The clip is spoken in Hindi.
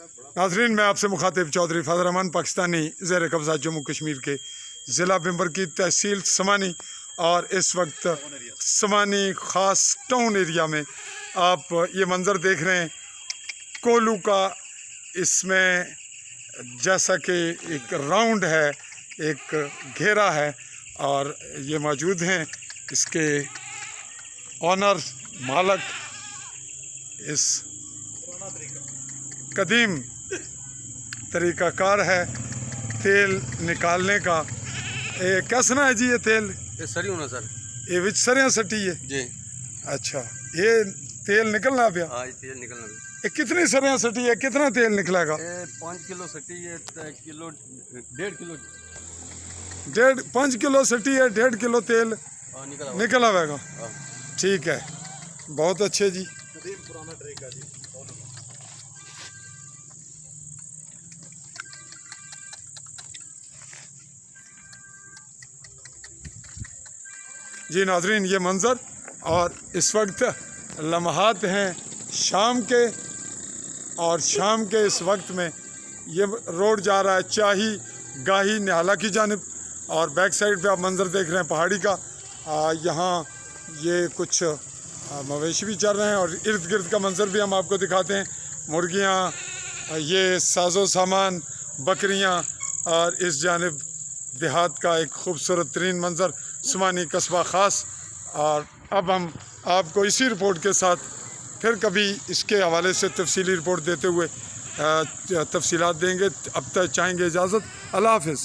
नाज़रीन, मैं आपसे मुखातिब चौधरी फजल रहमान पाकिस्तानी ज़ेर कब्ज़ा जम्मू कश्मीर के ज़िला बिम्बर की तहसील समानी और इस वक्त समानी ख़ास टाउन एरिया में आप ये मंज़र देख रहे हैं कोलू का। इसमें जैसा कि एक राउंड है, एक घेरा है और ये मौजूद हैं इसके ऑनर मालक। इस कदीम तरीक़ाकार है तेल निकालने का। कैसना है जी ये तेल? ये सरी होना सर, ये विच सरिया सटी है जी। अच्छा, ये तेल निकलना पिया? हाँ, ये तेल निकलना भी। ये कितनी सरिया सटी है, कितना तेल निकलेगा? ये 5 किलो सटी है, किलो 1.5 किलो 5 किलो सटी है, 1.5 किलो तेल निकल आवेगा। हाँ। ठीक है, बहुत अच्छे जी। पुराना ट्रिक है जी। जी नाजरीन, ये मंज़र और इस वक्त लम्हात हैं शाम के, और शाम के इस वक्त में ये रोड जा रहा है चाही गाही निहाला की जानिब, और बैक साइड पे आप मंज़र देख रहे हैं पहाड़ी का। यहाँ ये कुछ मवेशी भी चल रहे हैं और इर्द गिर्द का मंज़र भी हम आपको दिखाते हैं। मुर्गियाँ, ये साजो सामान, बकरियाँ, और इस जानिब देहात का एक खूबसूरत तरीन मंज़र समानी कस्बा ख़ास। और अब हम आपको इसी रिपोर्ट के साथ फिर कभी इसके हवाले से तफसीली रिपोर्ट देते हुए तफसीलात देंगे। अब तक चाहेंगे इजाज़त। अल्लाह हाफ़िज़।